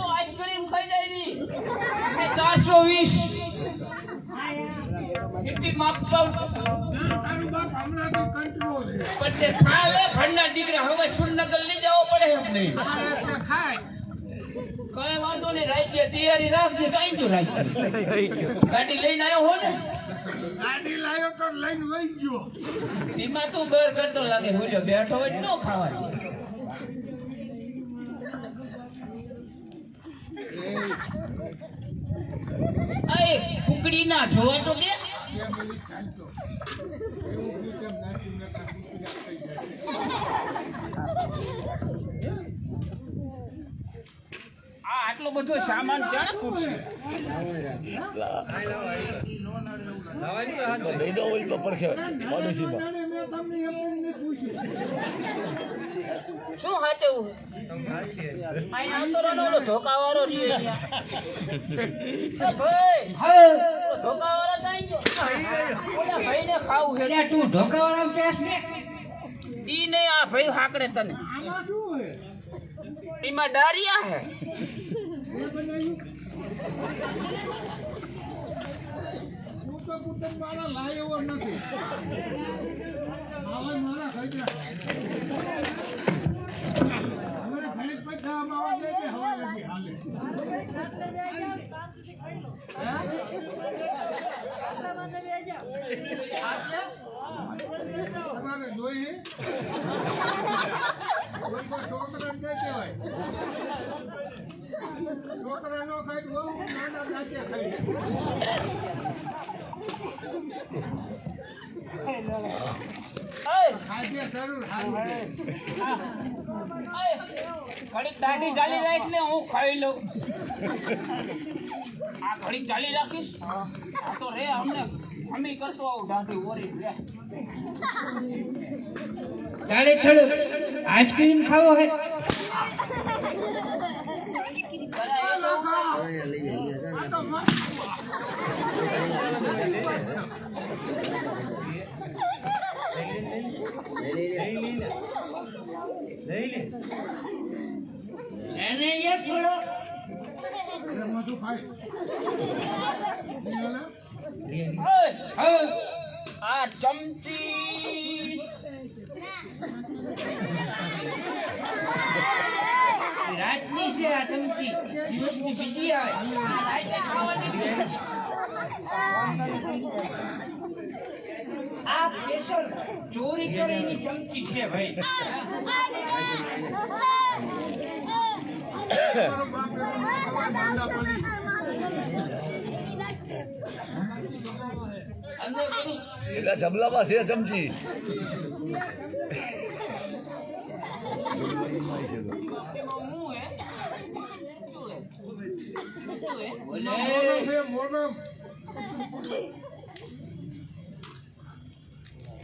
Ice cream ખાઈ જાય ની 420 કેટલી માપ પાઉં તારું બાપ હમણાં કંટ્રોલ પણ તે ખા લે ભણના દીકરા હવે સુરનગર લઈ જાવો પડે એમ નહીં ખાય કઈ વાંધો નહીં રાખજે તૈયારી રાખજે કઈ જો રાખજે ગાડી લઈને આવ્યો હો ને ગાડી લાવ્યો તો લઈને વઈ ગયો એમાં તું બર કરતો લાગે બોલ્યો બેઠો હોય ન ખાવા અરે કુકડી ના જોવા તો દે આટલો બધો સામાન ક્યાં ખૂટશે શું હાચવું ધોકાવાળો ભાઈ ને ખાવું છે તું ધોકાવાળા ઈ ને આ ભાઈ હાકડે તને એમાં ડારિયા હે મારા લાયો નથી મારા ખાઈ ગયા અમારે ઘણી પૈસા માવા દે કે હવા નથી હાલે તમારે જોઈ કોઈ પણ છોકરા દે કેવાય છોકરા નો ખાઈ બહુ નાના દાંતિયા ખાઈ ઘડીક દાઢી ચાલી રાખ ને હું ખાઈ લઉં આ ઘડીક ચાલી રાખીશ આ તો રે અમને અમી કરતો આવું દાઢી ઓરી રે ચાલે ચલો આઈસ્ક્રીમ ખાવો હે આ ચમચી રાતની છે આ ચમચી દિવસની બીજી આવે આ સ્પેશિયલ ચોરી કરેલી ચમચી છે ભાઈ એલા જમલામાં છે ચમચી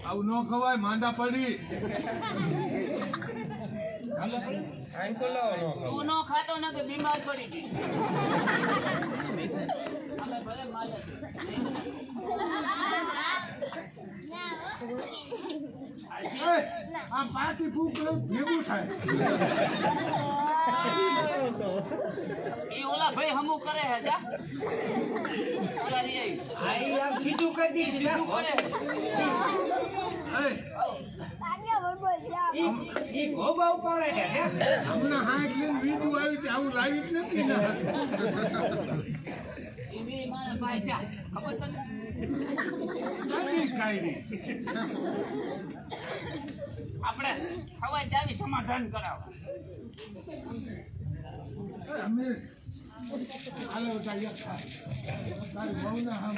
આવું ન ખવાય માંદા પડી તું નો ખાતો ને તો બીમાર પડી ગઈ આ પાછી ફૂક ભેગું થાય ઈ ઓલા ભાઈ હમુ કરે હે જા ઓલા રી આઈ આમ કીધું કરી દી સીધું કરે ઈ ગોબા ઉપાડે છે હમણાં હાથ લઈને બીજું આવી છે આવું લાવી જ નથી ને ઈ બી મારા ભાઈ જા ખબર તને નથી કાઈ આપણે હવાઈ જાવી સમાધાન કરાવવા અમે હાલો તારી બહુ ના હમ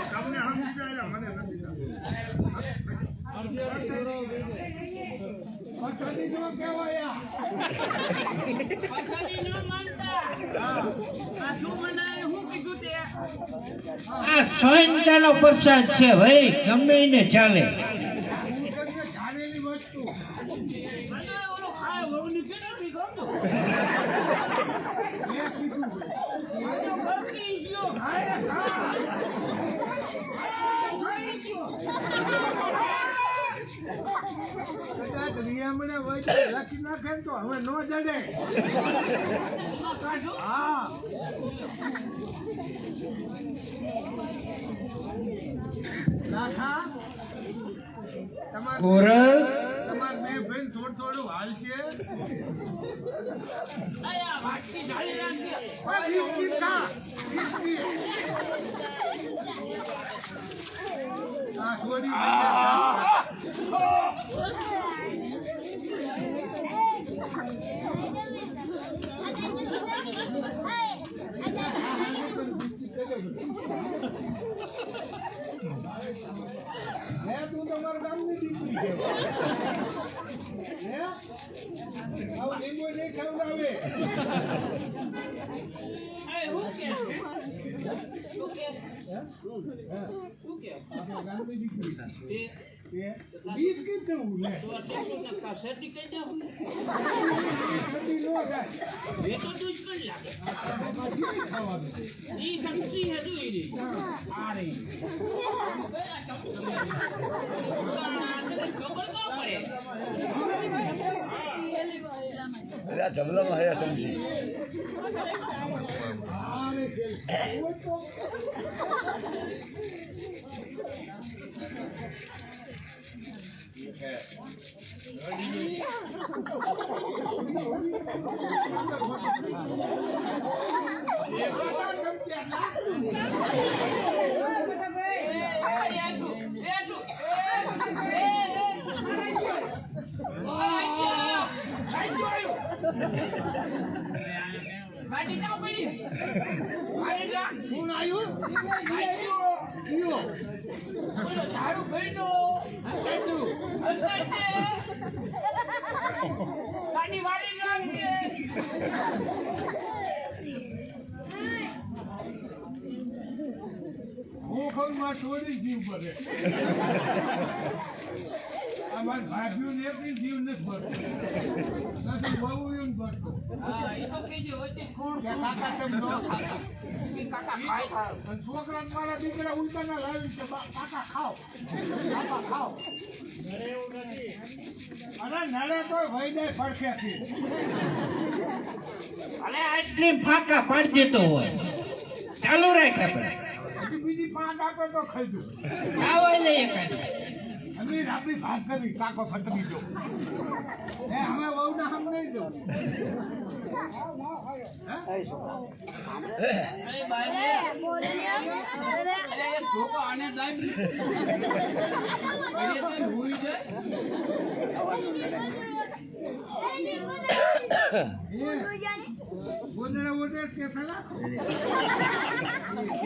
તમને હમ દીધા મને નથી પછાડી જો કેવાય પછાડી ન માનતા આ શું મનાય હું કીધું તે આ સ્વયંતાનો પ્રસાદ છે ભાઈ ગમે એને ચાલે જાણેલી વસ્તુ આ વહુની કેટલી ગમતો મેં કીધું છે. આ તો કરતી ગયો હાય ખા કદાચ નિયમને વચ્ચે લખી નાખે ને તો હવે ન જડે. હા લાખા તમાર કોરલ તમાર બે ભાઈ થોડું હાલ છે. આયા વાટકી ઢાળી રાખી બિસ્કિટ ખા બિસ્કિટ. આ થોડી હે તું તમારા ગામની દીકરી છે. હે આવું લીંબુ નહીં ખવડાવે. એ હું કે શું કે આપણા ગામની દીકરી છે. તે તે બિસ્કિટ દેવું લે. તો શું નકા શેટી કહી દે હું બધી નો જાય. એ તો દુશ્મન લાગે બાકી ખાવાનું. ઈ સમજી હે તું ઈ આ રે ખબર ન પડે એટલે આ જમલામાં હે સમજી. આને ખેલ. ઓય તો ગાડી ના પડી આરે જા કોણ આવ્યું? ગાડીઓ બોલો ધાડુ ભઈનો હસાડે ગાડી વાળી નાખે ખોખરમાં છોડી જીવ પડે. અમાર ભાભીઓને એકની જીવ નથી ભરતો. નથી બહુઓને ભરતો. હા એ તો કહેજો હોય તે કોણ કે કાકા કેમ ન ખાતા? કે કાકા ખાય ખાય અને છોકરાને મારા દીકરા ઉલટાના લાવી છે કાકા ખાઓ કાકા ખાઓ. અરે નડે તો વહી જાય પડખેથી. અને આઈસ્ક્રીમ ફાંકા પાડી દેતો હોય ચાલુ રાખ આપણે હજી બીજી પાંચ આપે તો ખાઈ દઉં. આવો નહીં એકાદ અમે આપણી ભાગ કરી કાકો ફટકી દો. એ અમે વહુને હમ નહીં દઉં. અરે ભાઈ અરે એક ધોકો આને દાઈ અરે તો ભૂઈ જાય ગોદડા ઓડે કે સલા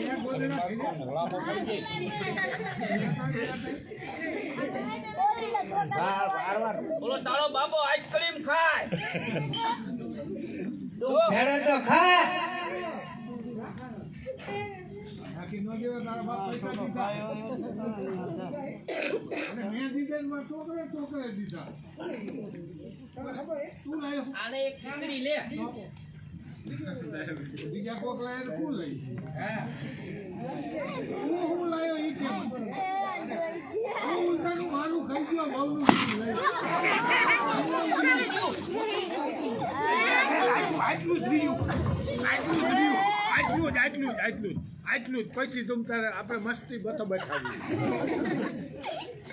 એ ગોદડા બોલો તારો બાબો આઈસ્ક્રીમ ખાય ફેરે તો ખા બાકી નો દેવા તારા બાપ પૈસા દીધા. અને મેં દીધા ને મારા છોકરે દીધા. તું લાયો આને એક ખીચડી લે બીજા કોક લાયો તો તું લઈ. હું લાયો ઈ કેમ? હું ઉલટાનું મારું ખાઈ ગયો વહુનું લઈ. આટલું જ રહ્યું. આટલું જ પછી तुम તારે આપણે મસ્તી બતો બતાવી.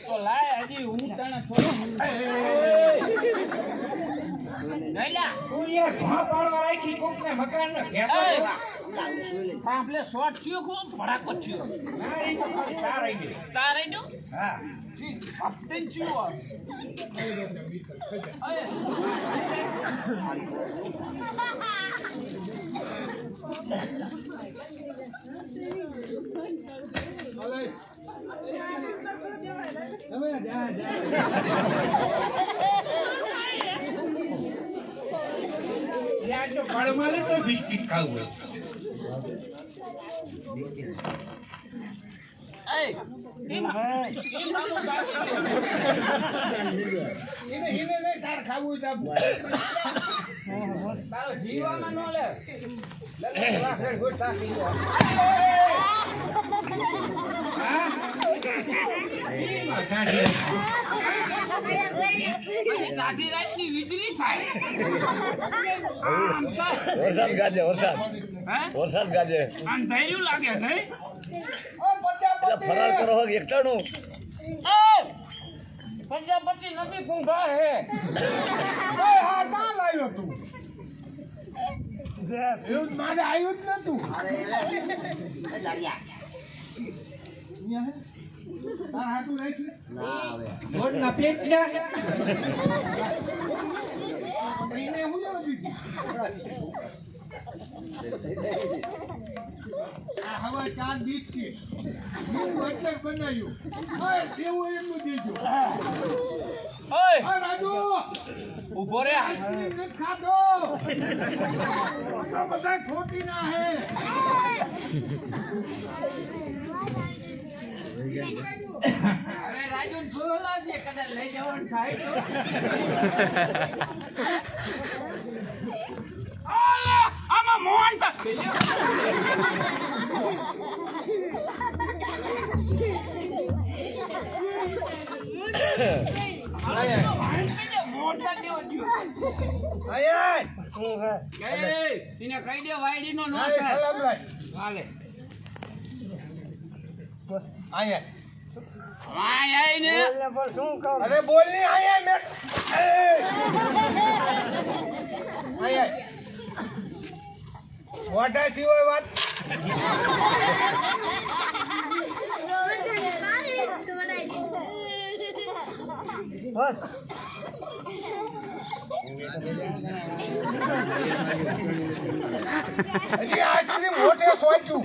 તો લાય હજી હું તને થોડો નઈલા તું યાર ઘા પાડવા રાખી કોકને મકાનનો ઘેટો લેવા પાપલે શોર્ટ થયો કો ભડાકો થયો ના એ તો ખાલી ચાર આવી ગયો તાર આઈડો હા ઠીક હપ્તે થયો અરે હાલે. હવે જા. ત્યાં તો પડમાલે તો બિસ્કિટ ખાવું એ એમ બાબુ બાકી એને નહીં તાર ખાવું હોય તો તારો જીવામાં નો લે લગન વાખેડ ગોઠા પીવો કાઢી રાતની વીજળી થાય વરસાદ ગાજે વરસાદ હે વરસાદ ગાજે અંધાર્યું લાગે નહીં એટલે ફરાર કરો હોય એકટાનું પ્રજાપતિ નથી કુંભાર હે હા કાં લાવ્યો તું એવું મારે આવ્યું જ નતું તાર હાથું રાખી ગોળના પેટના એને હું લેવા દીધી આ હવે 4 બિસ્કિટ હું એટલે જ બનાવ્યું ઓય કેવું એમનું દેજો ઓય આ રાજુ ઉભો રે નથી ખાધો તો બધા ખોટી ના હે હવે રાજુ જોલા છે કદાચ લઈ જવાનું થાય તો આમાં મોહન તક આય એને કહી દે વાયડી નો નો સલામ લાય હાલે આય આય ને અરે બોલ ની આય મે આય મોટા સિવાય વાત બસ હજી આઈસ્ક્રીમ મોટે સોચ્યું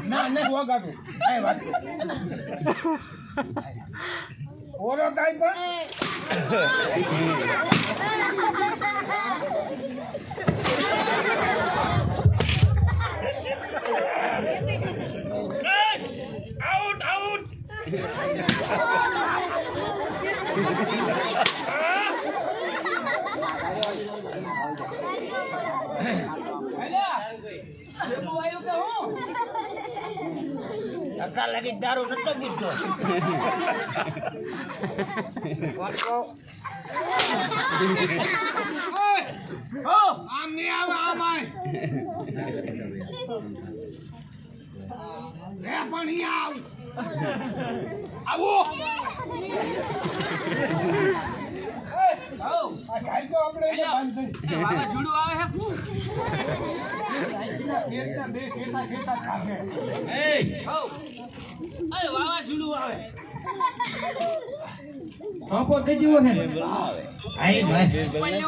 ના ને વગાડું આય વાત ઓરો કાઈ પણ આઉટ આઉટ ધક્કા લાગી દારૂ નતો પીતો આમ નહીં આવે આમ આય રે પણ આવ આવો આ ગાય તો આપણે એને બંધ થઈ વાવાઝોડું આવે હે પેટના બે સેતા સેતા ખાશે વાવાઝોડું આવે પાપો થઈ ગયો છે આઈ ભાઈ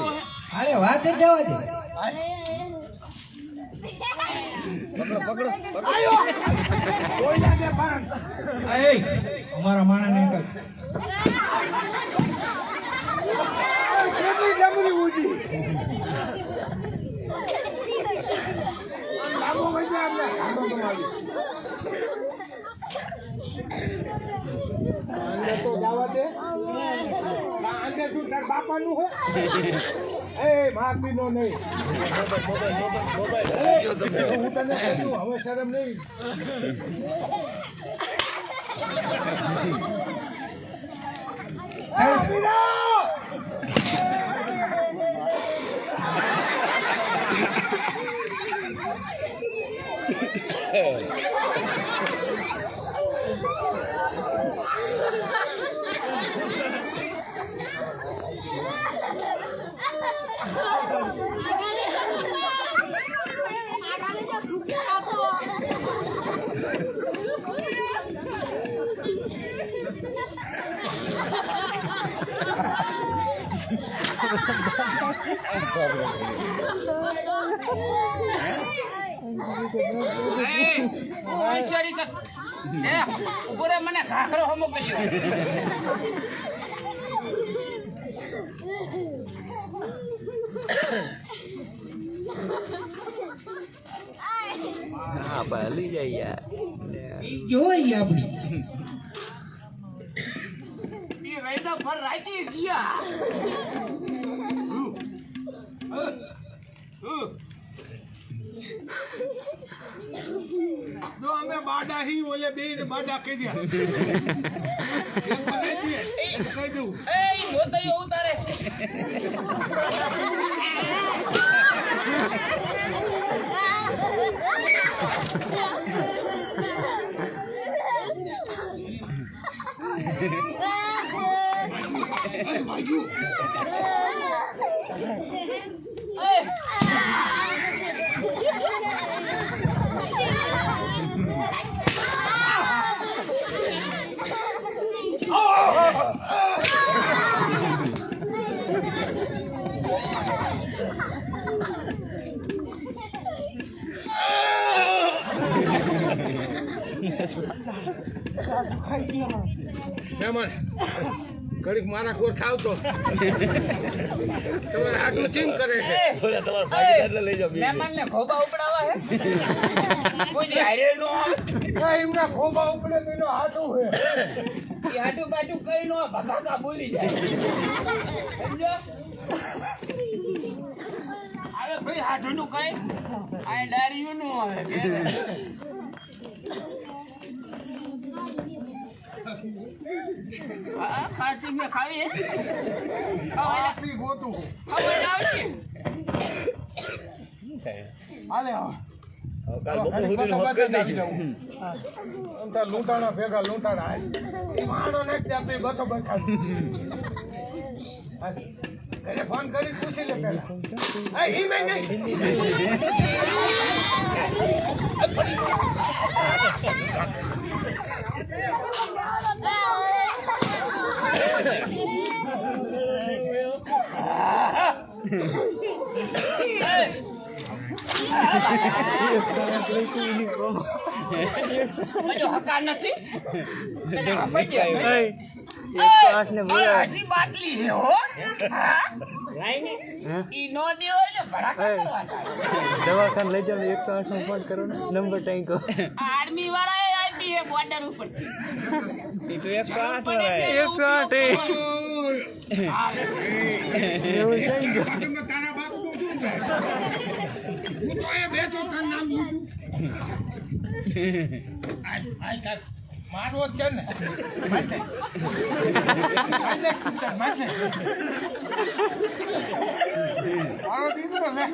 અરે વાત જ જવા દે આયો કોઈ લાગે પણ એ અમારા માણસને અંકલ કેટલી ડમરી ઉડી આવો મજા આવે આવો બનાવી આને તો જવા દે આને શું તાર બાપાનું હે એ માગીનો નહીં હું તને કહું હવે શરમ નહીં ઉભો રે મને ઘાઘરો હમો કર્યો હા ભલી જાય યાર જોઈ આપણી પણ રાજી ગયા જો અમે બાડા હી ઓલે બે ને બાડા કહી દે કહી દઉં એ મોતૈયો ઉતારે મહેમાન ઘડીક મારા કોર ખાવ તો તમારે આટલું ચીમ કરે છે ઓલા તમારા ભાઈ એટલે લઈ જાઓ મહેમાનને ખોબા ઉપડાવા હે કોઈ દી હારે નો આવે એમના ખોબા ઉપડે તો એનો હાથું હે એ હાટુ બાટુ કઈ નો ભગાકા બોલી જાય સમજો અરે ભાઈ હાટુ નું કઈ આ ડારીયું નું આવે ખાસી મેં ખાવી આટલી ગોતું હાલે હવે કાલ બપોર સુધીનો હક કરી દઈશું આમ તાર લૂંટાણા ભેગા લૂંટાણા એ માણો નાખી આપી બતો બતા ઘરે ફોન કરી પૂછી લે પેલા ઈ મેં નહીં હકાર નથી હજી બાટલી છે હો ઈ નો દેવો એટલે ભડાકા કરવા દવાખાને લઈ જાવ 108 નો ફોન કરો ને નંબર ટાઈકો આર્મી વાળાએ આપી હે બોર્ડર ઉપર એ તો 108 વાળા 108 એવું થઈ ગયું તમે તારા બાપ નું શું કહે હું તો એ બેઠો તાર નામ લીધું આય તાર મારો જ છે ને માથે મારો દીકરો લે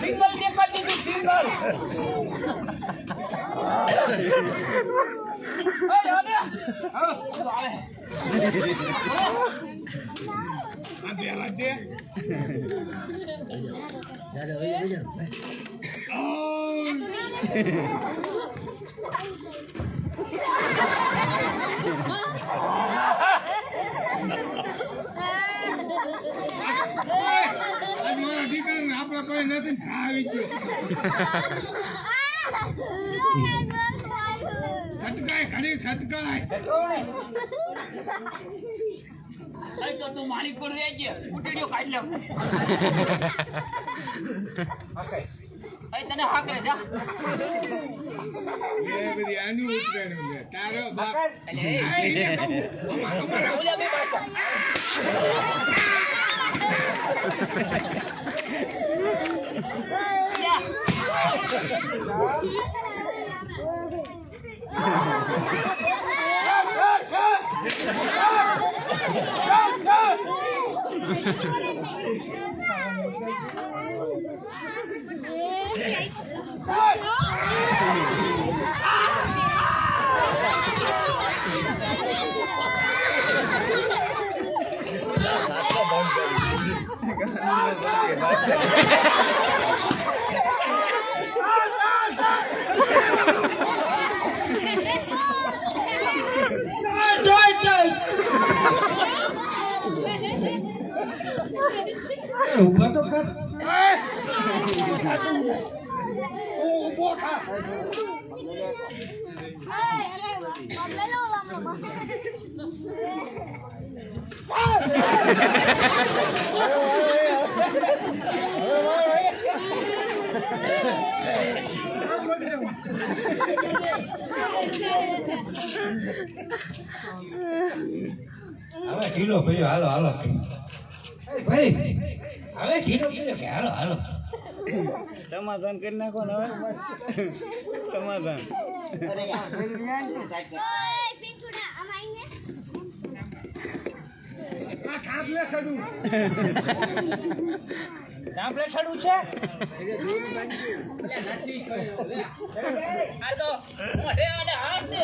સિંગલ દેખાતી હતી સિંગલ આપડે કોઈ નથી ખાવી ગયો છટકાય ઘણી છટકાય તો તું માણિકપુર રહી ગયા ઉટડીઓ કાઢ લે તને હાક રે જા એ બધી આની ઉતરાણી લે તારો બાપ ઓલા બે બાટા ઊભા તો કર ઊભો થા હવે ઢીલો પડ્યો હાલો હાલો એ ભાઈ હવે ઢીલો પડ્યો કે હાલો હાલો સમાધાન કરી નાખો ને હવે સમાધાન કાપલે સડું કાંપલે છડું છે આ તો મોઢે આડે હાથ દે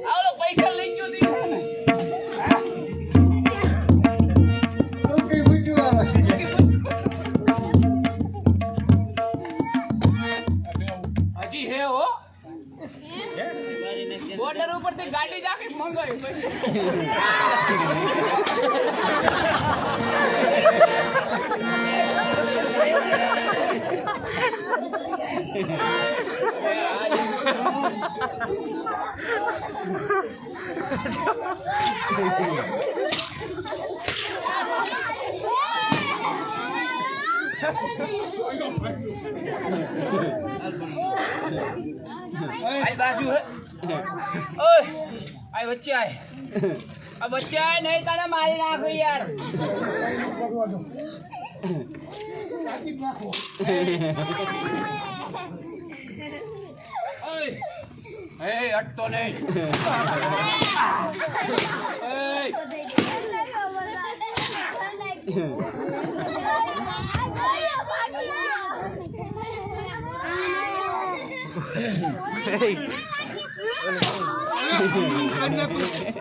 આવલો પૈસા લઈ ગયો દી કઈ બુજવા હજી હે હો બોર્ડર ઉપરથી ગાડી જ આખી મંગાવી આઈ બાજુ હે ઓય આઈ વચ્ચે આય આ વચ્ચે આય નહીં તને મારી નાખું યાર ઓય એ અટતો નહીં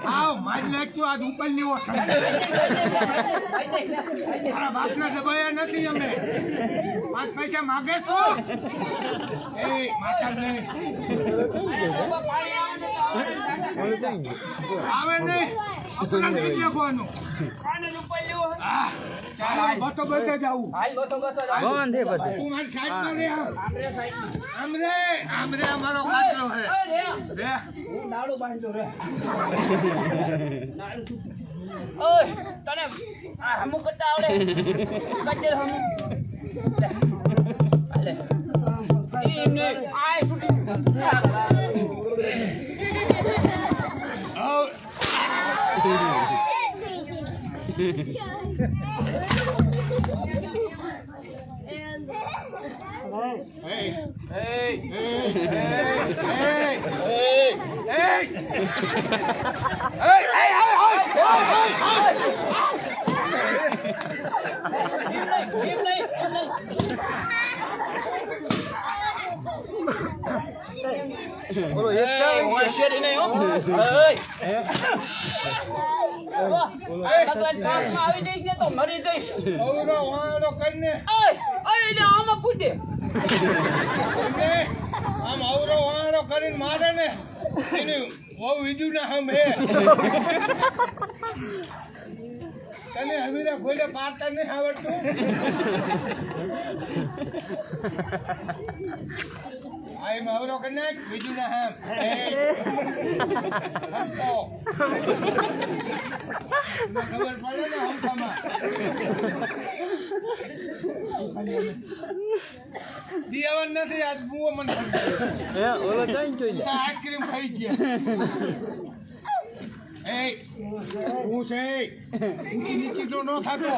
આવ મારી નાખ્યો આજ ઉપર લેવો તારા બાપના દબાયા નથી અમે 5 પૈસા માગે છો એ માતા નહીં આવે નહીં આપણા નહીં લખવાનું હા ચાલ બતો બતો જાવું બંધ હે બધે તું મારી સાઈડમાં રે આમ રે અમારો કાટલો હે રે નાડું બાંધો રે ઓય તને આ હમુ કરતા આવડે કજે હમુ લે ઈને આય છૂટી બોલો એક ચાલ હોશિયારી નહીં હો આવી જઈશ ને તો મરી જઈશ ઓરો વાળો કરીને આમાં પૂછે આમ અવરો વાળો કરીને મારે ને એને બહુ બીજું ના હમ હે તને હમીરા ખોલે પાડતા નહીં આવડતું આઈ અવરો કરીને બીજું ના હમ ખબર પડે ને હમખામાં દિયાવન નથી આજ બુઓ મને હે ઓલો ચાઈ જોઈ લે આઈસ્ક્રીમ ખાઈ ગયા એ હું છે ઊંચી નીચી તો ન થતો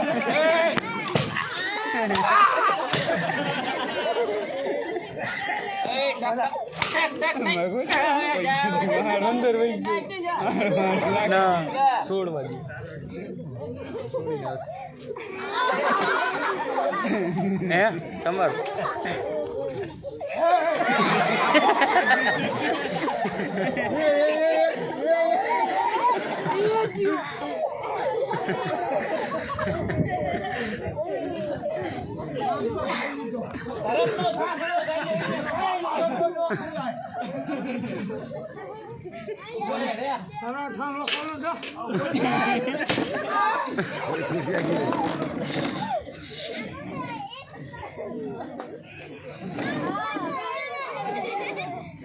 અંદર વહી ગયો ના 16 વાગે હે તમાર ધરમનો સાંભળો બોલે રે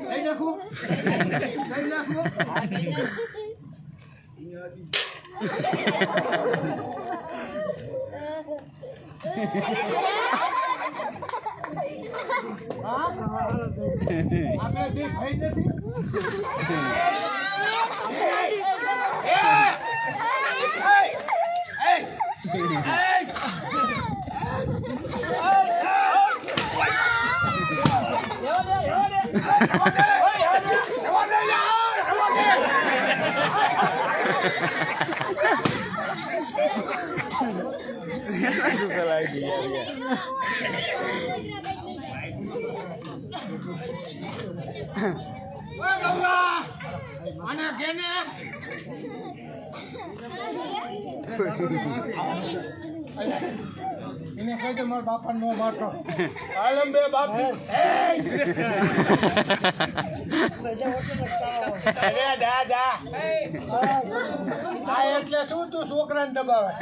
લઈ નાખું આપણે જે ભાઈ નથી આને કેને એને કહી દે મારા બાપા નો મારતો આલમ બે બાપુ અરે દાદા આ એટલે શું તું છોકરાને દબાવે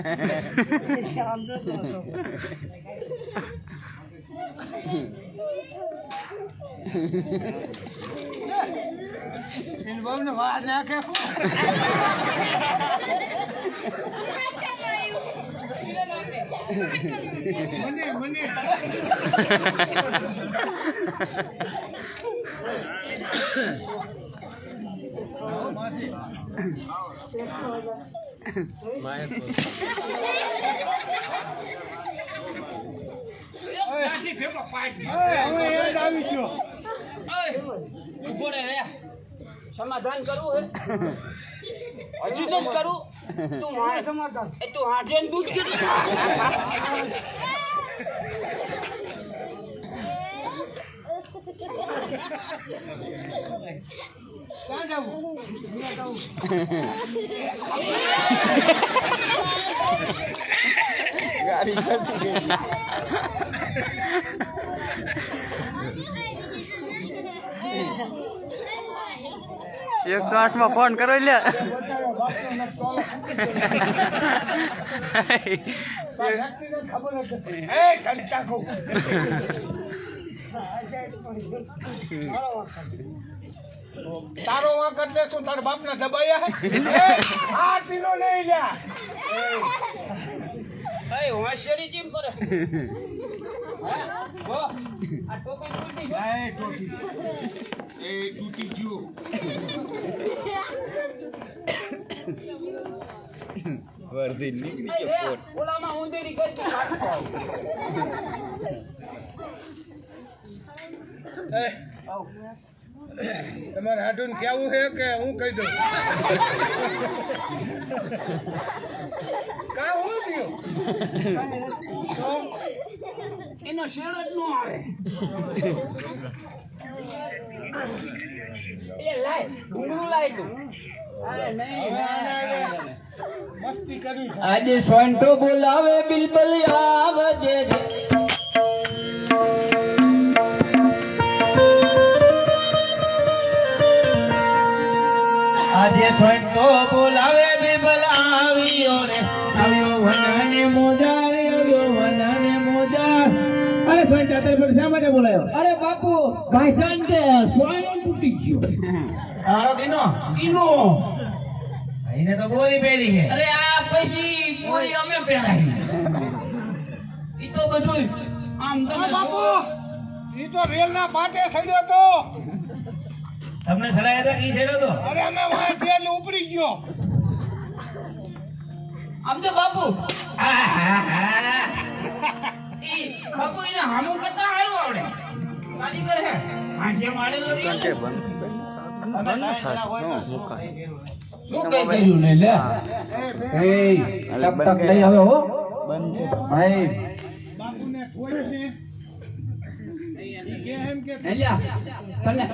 એને બહુ ને વાર નાખે મને આવી ગયો ઉભો રે સમાધાન કરવું હે હજી ન કરું તું હાથે દૂધ કીધું ક્યાં જાવું ગાડી ખર્ચી ગઈ 108 માં ફોન કરો લે તારો વાંક એટલે શું તારા બાપ ના દબાયા આ તીનો નહીં લ્યા હોશિયારી જીમ કરે આ ટોપી તૂટી એ તૂટી ગયું વર્દી નીકળી ગયો ફોન ઓલામાં ઉંદેરી કરી તમારે હાડું કેવું છે કે હું કહી દઉં કા હું થયું એનો શેડ જ ન આવે એ લાય ડુંગળું લાય તું અરે નહીં મસ્તી કર્યું છે આજે સોંટો બોલાવે બિલબલ આવજે રે આજે સોંટો બોલાવે બિલબલ આવ્યો રે આવ્યો વનાને મોજા રે આવ્યો વનાને મોજા અરે સોંટા તારે પર શા માટે બોલાયો અરે બાપુ ભાઈ શાંતે સોય તૂટી ગયો તારો ટીનો એને તો બોરી પહેરી છે અરે આ પછી પૂરી અમે પહેરાવી ઈ તો બધું આમ તમે બાપુ ઈ તો રેલ ના પાટે સડ્યો તો તમને સડાયા હતા કી છેડો તો અરે અમે વાય તેલ ઉપડી ગયો આમ તો બાપુ ઈ બાપુ એને હામું કરતા હારું આવડે કારીગર હે આંખે મારેલો રહ્યો કંચે બંધ થાય નો મુકા શું કઈ કર્યું ને લે એ ટપ ટપ લઈ આવે હો બંધ છે ભાઈ બાપુને ઠોઈ છે ઈ કે એમ કે લે તને